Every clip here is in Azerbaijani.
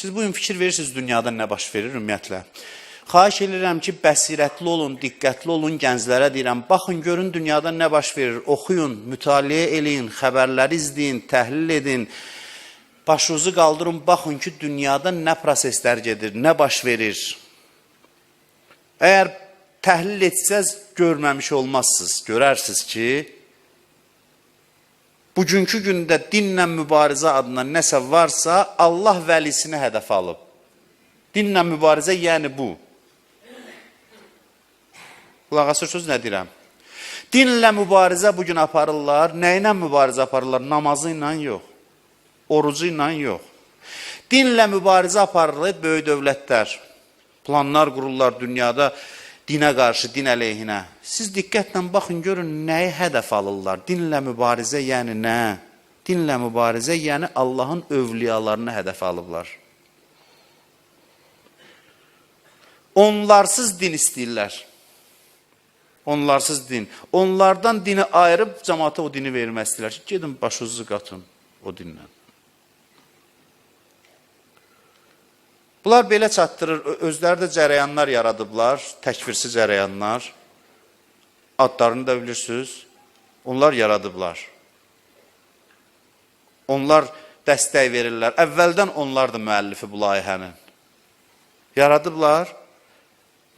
Siz bugün fikir verirsiniz dünyada nə baş verir ümumiyyətlə. Xahiş edirəm ki, bəsirətli olun, diqqətli olun, gənclərə deyirəm. Baxın, görün dünyada nə baş verir. Oxuyun, mütaliə eləyin, xəbərləri izləyin, təhlil edin. Başınızı qaldırın, baxın ki, dünyada nə proseslər gedir, nə baş verir. Əgər təhlil etsəz, görməmiş olmazsınız. Görərsiniz ki, bugünkü gündə dinlə mübarizə adına nəsə varsa, Allah vəlisini hədəf alıb. Dinlə mübarizə yəni bu. Qulaq asırsınız, nə deyirəm? Dinlə mübarizə bugün aparırlar. Nə ilə mübarizə aparırlar? Namazı ilə yox. Orucu ilə yox. Dinlə mübarizə aparırlar böyük dövlətlər. Planlar qururlar dünyada dinə qarşı, din əleyhinə. Siz diqqətlə baxın, görün, nəyi hədəf alırlar? Dinlə mübarizə yəni nə? Dinlə mübarizə yəni Allahın övliyalarını hədəf alıblar. Onlarsız din istəyirlər. Onlarsız din. Onlardan dini ayırıb cəmaata o dini vermək istəyirlər. Gedin, başınızı qatın o dinlə. Bunlar belə çatdırır, özləri də cərəyanlar yaradıblar, təkfirsiz cərəyanlar. Adlarını da bilirsiniz, onlar yaradıblar. Onlar dəstək verirlər. Əvvəldən onlardır müəllifi bu layihənin. Yaradıblar.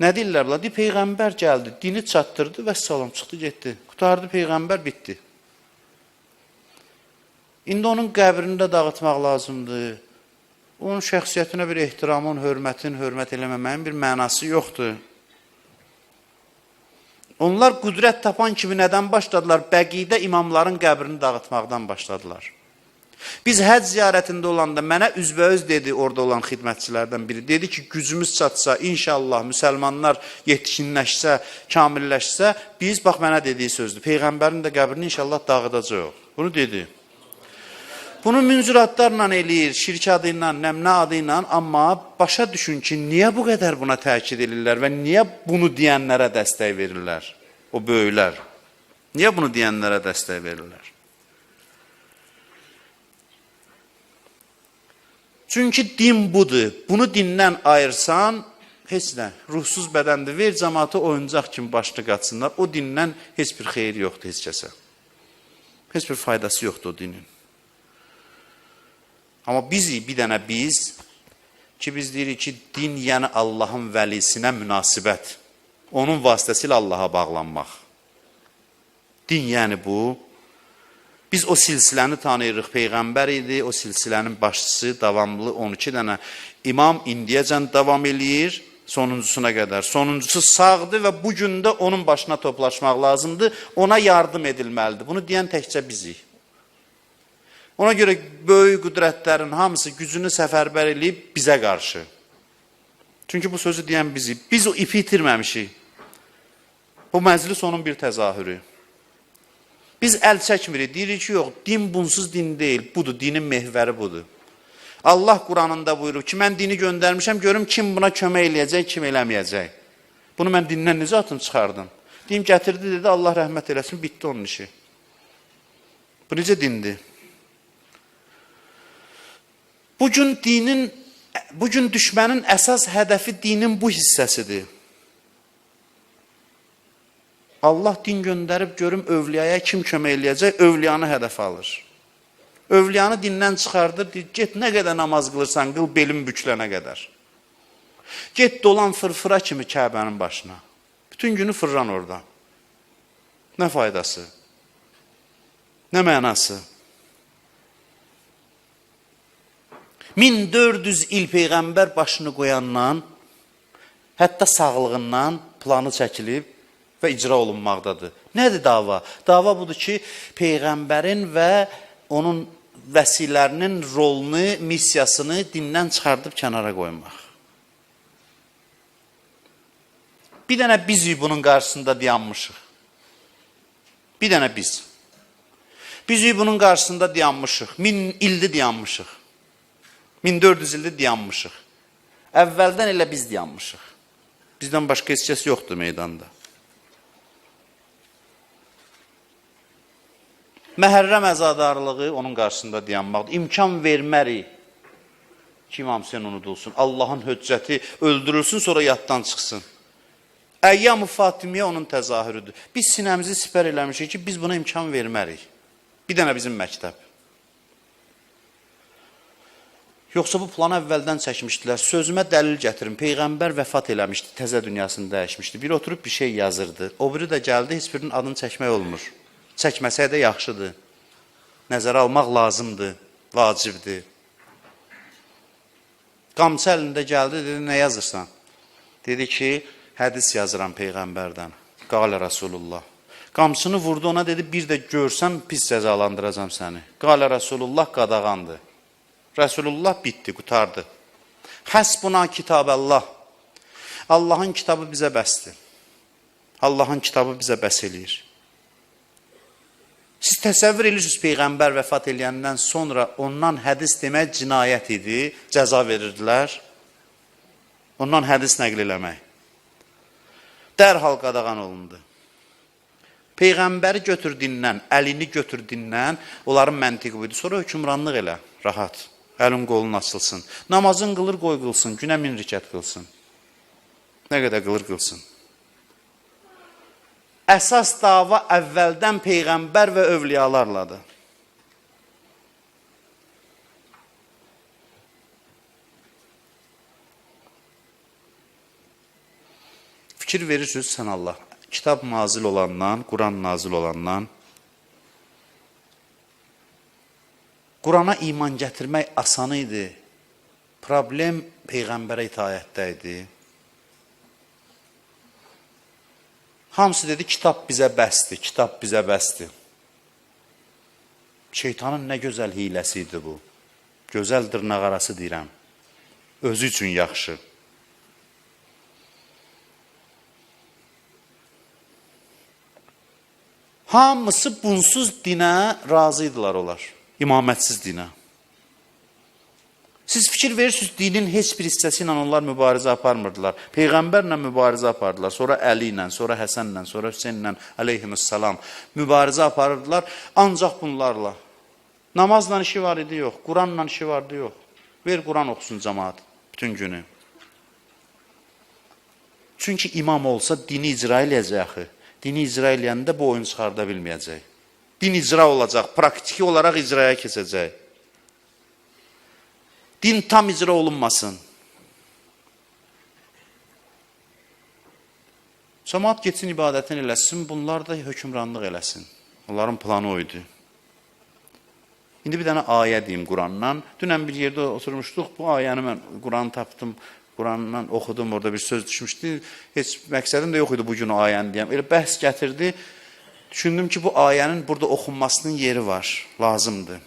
Nə deyirlər bunlar? Peyğəmbər gəldi, dini çatdırdı və salam çıxdı, getdi. Qutardı Peyğəmbər, bitdi. İndi onun qəbrini də dağıtmaq lazımdır. Onun şəxsiyyətinə bir ehtiramın, hörmətin, hörmət eləməməyin bir mənası yoxdur. Onlar qüdrət tapan kimi nədən başladılar? Bəqidə imamların qəbrini dağıtmaqdan başladılar. Biz həcc ziyarətində olanda mənə üzbəüz dedi orada olan xidmətçilərdən biri. Dedi ki, gücümüz çatsa, inşallah müsəlmanlar yetişkinləşsə, kamilləşsə, biz, bax mənə dediyi sözdür, Peyğəmbərin də qəbrini inşallah dağıdacaq. Bunu dedi. Bunu münzüratlarla eləyir, şirk adı ilə, nəmnə adı ilə, amma başa düşün ki, niyə bu qədər buna təkid edirlər və niyə bunu deyənlərə dəstək verirlər, o böyüklər? Niyə bunu deyənlərə dəstək verirlər? Çünki din budur. Bunu dindən ayırsan, heç nə, ruhsuz bədəndir, ver cəmaatı oyuncaq kimi başını qatsınlar, o dindən heç bir xeyir yoxdur heç kəsə. Heç bir faydası yoxdur o dinin. Amma bir dənə biz ki, biz deyirik ki, din yəni Allahın vəlisinə münasibət. Onun vasitəsilə Allaha bağlanmaq. Din yəni bu. Biz o silsiləni tanıyırıq. Peyğəmbər idi, o silsilənin başçısı, davamlı 12 dənə imam indiyəcən davam eləyir, sonuncusuna qədər. Sonuncusu sağdır və bugün də onun başına toplaşmaq lazımdır, ona yardım edilməlidir. Bunu deyən təkcə bizik. Ona görə böyük qüdrətlərin hamısı gücünü səfərbər eləyib bizə qarşı. Çünki bu sözü deyən bizik. Biz o ipi itirməmişik. Bu məclis onun bir təzahürü. Biz əl çəkmirik, deyirik ki, yox, din bunsuz din deyil, budur, dinin mehvəri budur. Allah Quranında buyurur ki, mən dini göndərmişəm, görüm kim buna kömək eləyəcək, kim eləməyəcək. Bunu mən dindən necə atım çıxardım? Deyim, gətirdi, dedi, Allah rəhmət eləsin, bitdi onun işi. Bu necə dindir? Bugün düşmənin əsas hədəfi dinin bu hissəsidir. Allah din göndərib görüm övliyaya kim kömək eləyəcək, övliyanı hədəf alır. Övliyanı dindən çıxardır, deyir, get nə qədər namaz qılırsan, qıl belin büklənə qədər. Get dolan fırfıra kimi Kəbənin başına. Bütün günü fırran orada. Nə faydası? Nə mənası? 1400 il Peyğəmbər başını qoyandan, hətta sağlığından planı çəkilib və icra olunmaqdadır. Nədir dava? Dava budur ki, Peyğəmbərin və onun vəsilərinin rolunu, missiyasını dindən çıxardıb kənara qoymaq. Bir dənə bizik bunun qarşısında dayanmışıq. Bir dənə biz. Bizik bunun qarşısında dayanmışıq. 1000 ildir dayanmışıq. 1400 ildir dayanmışıq. Əvvəldən elə biz dayanmışıq. Bizdən başqa heç kəs yoxdur meydanda. Məhərrəm əzadarlığı onun qarşısında dayanmaqdır. İmkan vermərik ki İmam Hüseyin unudulsun. Allahın höccəti öldürülsün, sonra yaddan çıxsın. Əyyam-ı Fatimiyyə onun təzahürüdür. Biz sinəmizi sipər eləmişik ki, biz buna imkan vermərik. Bir dənə bizim məktəb. Yoxsa bu planı əvvəldən çəkmişdilər. Sözümə dəlil gətirin. Peyğəmbər vəfat eləmişdi, təzə dünyasını dəyişmişdi. Biri oturub bir şey yazırdı. O biri də gəldi, heç birinin adını çəkmək olmur. Çəkməsək də yaxşıdır. Nəzərə almaq lazımdır, vacibdir. Qamçı əlində gəldi, dedi, nə yazırsan? Dedi ki, hədis yazıram Peyğəmbərdən. Qalə Rasulullah. Qamçını vurdu ona, dedi, bir də görsəm pis cəzalandıracam səni. Qalə Rasulullah qadağandır. Rasulullah bitdi, qutardı. Həsbuna kitabəllah. Allahın kitabı bizə bəsdir. Allahın kitabı bizə bəs eləyir. Siz təsəvvür edirsiniz, Peyğəmbər vəfat eləyəndən sonra ondan hədis demək cinayət idi, cəza verirdilər. Ondan hədis nəql eləmək. Dərhal qadağan olundu. Peyğəmbəri götürdündən, əlini götürdündən, onların məntiqi buydu. Sonra hökümranlıq elə, rahat. Əlin qolun açılsın. Namazın qılır, qoy qılsın. Günə 1000 rükət qılsın. Nə qədər qılır, qılsın. Əsas dava əvvəldən Peyğəmbər və övliyalarladır. Fikir verirsiniz sən Allah. Kitab nazil olandan, Quran nazil olandan, Qurana iman gətirmək asan idi. Problem Peyğəmbərə itayətdə idi. Hamısı dedi, kitab bizə bəsdir, kitab bizə bəsdir. Şeytanın nə gözəl hiləsi idi bu. Gözəl dırnaq arası deyirəm. Özü üçün yaxşı. Hamısı bunsuz dinə razı idilər olar. İmamətsiz dinə. Siz fikir verirsiniz, dinin heç bir hissəsi ilə onlar mübarizə aparmırdılar. Peyğəmbərlə mübarizə apardılar. Sonra Əli ilə, sonra Həsənlə, sonra Hüseynlə, əleyhissalam mübarizə aparırdılar. Ancaq bunlarla. Namazla işi var idi, yox. Quranla işi vardı, yox. Ver Quran oxusun cəmaat bütün günü. Çünki imam olsa dini icra eləyəcək. Dini icra eləyəndə bu oyun çıxarda bilməyəcək. Din icra olacaq, praktiki olaraq icraya keçəcək. Din tam icra olunmasın. Cəmaat geçsin, ibadətini eləsin, bunlar da hökümranlıq eləsin. Onların planı oydu. İndi bir dənə ayə deyim Qurandan. Dünən bir yerdə oturmuşduq, bu ayəni mən Quranı tapdım, Qurandan oxudum, orada bir söz düşmüşdü. Heç məqsədim də yox idi bu gün o ayəni deyəm. Elə bəhs gətirdi. Düşündüm ki, bu ayənin burada oxunmasının yeri var, lazımdır.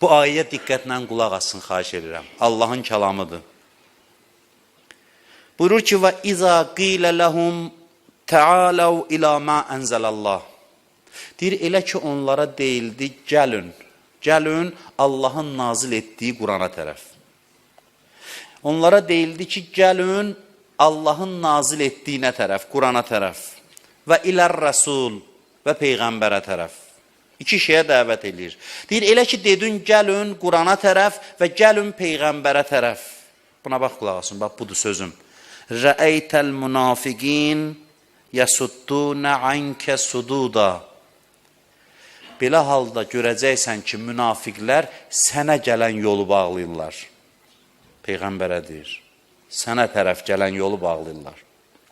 Bu ayəyə diqqətlə qulaq asın, xahiş edirəm. Allahın kəlamıdır. Buyurur ki, və izə qilə ləhum təaləv ilə mə ənzəlallah. Deyir, elə ki, onlara deyildi, gəlin. Gəlin Allahın nazil etdiyi Qurana tərəf. Onlara deyildi ki, gəlin Allahın nazil etdiyinə tərəf, Qurana tərəf. Və ilər rəsul və Peyğəmbərə tərəf. İki şeyə dəvət edir. Deyir, elə ki, dedin, gəlin Qurana tərəf və gəlin Peyğəmbərə tərəf. Buna bax, qulaq asın, bax, budur sözüm. Rəəytəl münafiqin yəsuddunə ankə sududa. Belə halda görəcəksən ki, münafiqlər sənə gələn yolu bağlayırlar. Peyğəmbərə deyir, sənə tərəf gələn yolu bağlayırlar.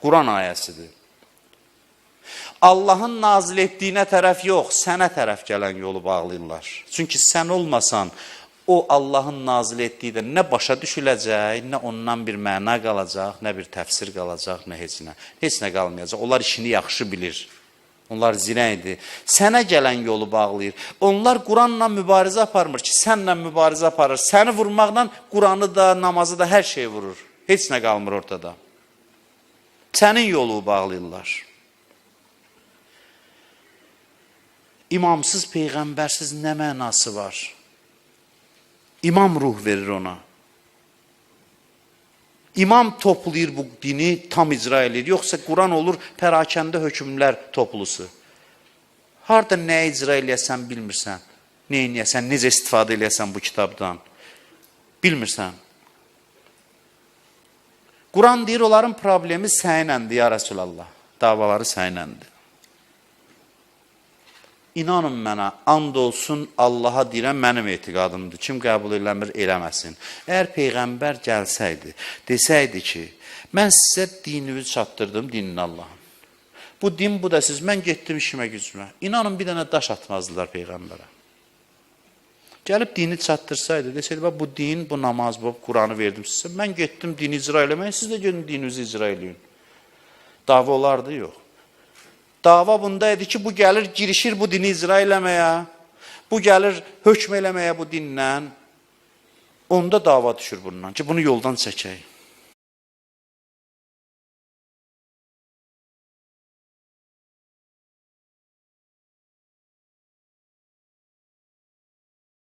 Quran ayəsidir. Allahın nazil etdiyinə tərəf yox, sənə tərəf gələn yolu bağlayırlar. Çünki sən olmasan, o Allahın nazil etdiyi də nə başa düşüləcək, nə ondan bir məna qalacaq, nə bir təfsir qalacaq, nə heç nə. Heç nə qalmayacaq. Onlar işini yaxşı bilir. Onlar zirəydir. Sənə gələn yolu bağlayır. Onlar Quranla mübarizə aparmır ki, sənlə mübarizə aparır. Səni vurmaqla Quranı da, namazı da hər şey vurur. Heç nə qalmır ortada. Sənin yolu bağlayırlar. İmamsız, peyğəmbərsiz nə mənası var? İmam ruh verir ona. İmam toplayır bu dini, tam icra edir. Yoxsa Quran olur pərakəndə hökmlər toplusu. Harada nə icra eləyəsən bilmirsən. Nə eləyəsən, necə istifadə eləyəsən bu kitabdan. Bilmirsən. Quran deyir, onların problemi sənəndir, ya Rasulallah. Davaları sənəndir. İnanın mənə, and olsun Allaha deyirəm, mənim etiqadımdır. Kim qəbul eləmir, eləməsin. Əgər Peyğəmbər gəlsəydi, desəydi ki, mən sizə dininizi çatdırdım, dinin Allahın. Bu din, bu da siz, mən getdim işimə gücümə. İnanın, bir dənə daş atmazdılar Peyğəmbərə. Gəlib dini çatdırsaydı, desəydi, bu din, bu namaz, bu Quranı verdim sizə. Mən getdim dini icra eləməyə, siz də gedin dininizi icra eləyin. Dava olardı, yox. Dava bunda idi ki, bu gəlir, girişir bu dini icra eləməyə, bu gəlir, hökm eləməyə bu dinlə. Onda dava düşür bundan ki, bunu yoldan çəkək.